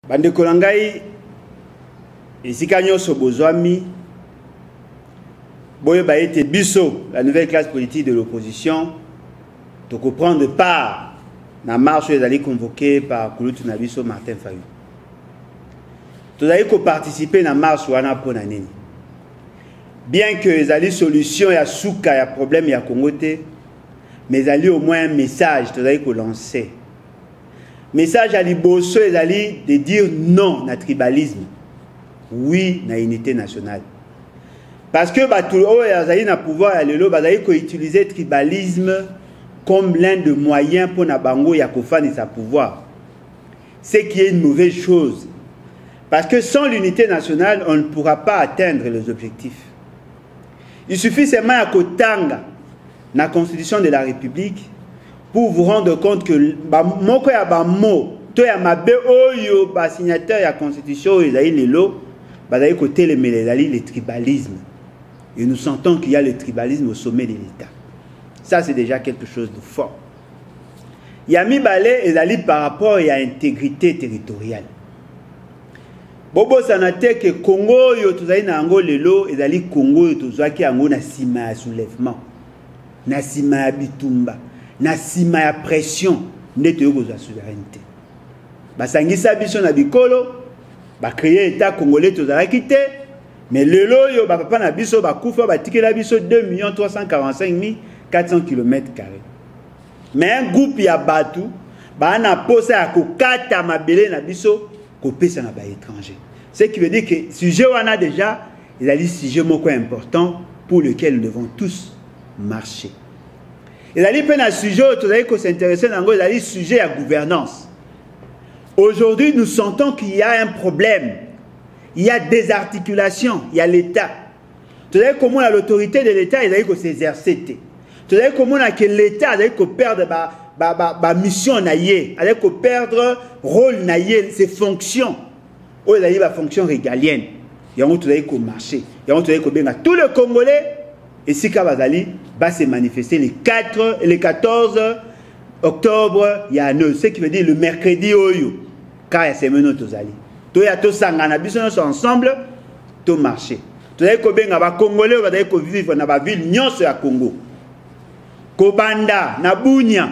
Bande kolangai esika nyonso bozwami boye ba ete biso la nouvelle classe politique de l'opposition to comprendre part na marche ezali convoquée par Kulutu na biso Martin Fayulu. Tozali ko participer na marche wana pona nini. Bien que ezali solution ya suka ya problème ya Congo te, mais ezali au moins un message tozali ko lancer. Message à Liboso ezali de dire non na tribalisme, oui na unité nationale. Parce que Batouo ezali na pouvoir ya lelo bazali ko utiliser tribalisme comme l'un des moyens pour na bango ya kofani sa pouvoir. C'est qui est une mauvaise chose. Parce que sans l'unité nationale, on ne pourra pas atteindre les objectifs. Il suffit seulement à kotanga na constitution de la République pour vous rendre compte que moko ya ba mo to ya mabe oyo ba signateur ya constitution ezali lelo bazali côté le tribalisme. Et nous sentons qu'il y a le tribalisme au sommet de l'État. Ça c'est déjà quelque chose de fort. Yami balé ezali par rapport à l'intégrité territoriale. Bobo sanate que Congo yo tozali na ngo lelo ezali Congo yo tozaki yango na sima ya soulèvement. Na sima ya bitumba. Na sima ya pression nde toyokozwa souveraineté. Basangisa biso na bikolo ba créer état congolais tozalaki te, mais lelo yo ba papa na biso ba kufa ba tikela biso 2 345 400 km². Mais un groupe ya batu ba na posa ya kokata mabele na biso ko pesa na ba étranger. Ce qui veut dire que sujet wana déjà il y a des sujets moko important pour lequel nous devons tous marcher. Il y a des sujets qui s'intéressent à un sujet à gouvernance. Aujourd'hui, nous sentons qu'il y a un problème. Il y a des articulations. Il y a l'État. Tout à comment l'autorité de l'État est s'exercer. Tout à comment l'État est perdre sa mission, perdre rôle, ses fonctions. Il y a des fonctions régaliennes. Il y a un marché. Il y a un tout le Congolais. Et si Kabazali va se manifester le 14 octobre, il y a ce qui veut dire le mercredi oyo. Car il y a ces menus tozali. Toya to sangana biso ensemble, to marcher. Tozali ko benga ba Congolais bazali ko vivre na ba ville nyonso ya Congo. Kobanda na Bunya.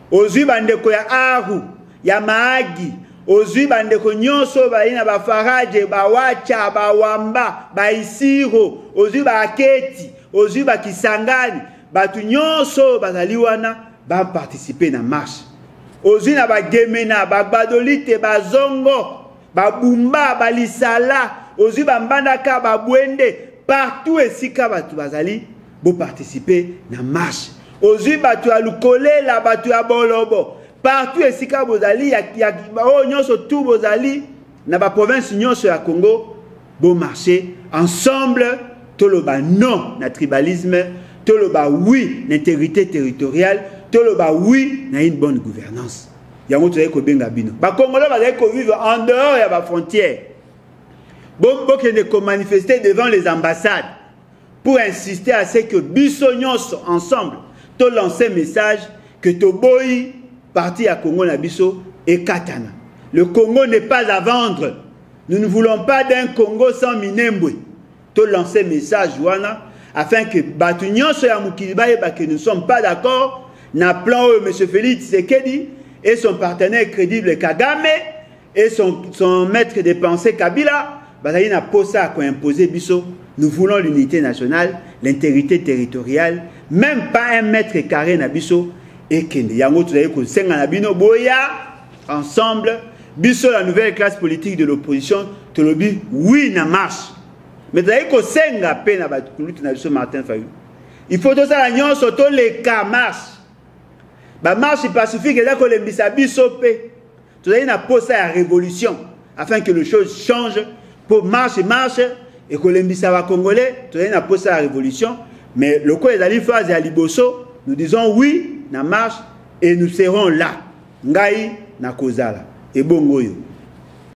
Ozwi bandeko ya Aru, ya Maagi. Ozwi bandeko nyonso ba ina ba Faraje, ba Wacha, ba Wamba, ba Isiro, ozwi ba Aketi, ozwi ba Kisangani, batu nyonso bazali wana ba participer na marche. Ozwi na ba Gemena, ba Badolite, ba Zongo, ba Bumba, ba Lisala, ozwi ba Mbandaka, ba Bwende, partout esika batu bazali bo participer na marche. Ozwi batu ya Lukolela, batu ya Bolobo. Partout esika bozali ya nyonso tout bozali na ba province nyonso ya Congo bo marcher ensemble toloba non na tribalisme, toloba oui na intégrité territoriale, toloba oui na une bonne gouvernance. Yango tozali ko benga bino. Ba Congolais bazali ko vivre en dehors ya ba frontières. Bon kende ko manifester devant les ambassades pour insister à ce que biso nyonso ensemble to lancer message que to boyi parti à Congo Nabiso et Katana. Le Congo n'est pas à vendre. Nous ne voulons pas d'un Congo sans Minembwe. Tout lancer message Wana afin que Batunyon soit Mukilibaye que nous ne sommes pas d'accord. N'a plan M. Félix Tshisekedi et son partenaire crédible Kagame et son maître de pensée Kabila. Bazali n'a pas ça qu'on imposer Biso. Nous voulons l'unité nationale, l'intégrité territoriale, même pas un mètre carré Nabiso. Et que yango tuzali ko senga na bino boya ensemble biso la nouvelle classe politique de l'opposition tolobi oui na marche mais tuzali ko senga pe na Kulutu na biso Martin Fayulu il faut to sala nyonso to le ka marche ba marche pacifique eza ko lembisa biso pe tuzali na posa ya révolution afin que les choses changent pour marche et ko lembisa ba Congolais tuzali na posa ya révolution mais le ko ezali phase ya liboso nous disons oui na marche et nous serons là. Ngai na kozala. Et bongoyo.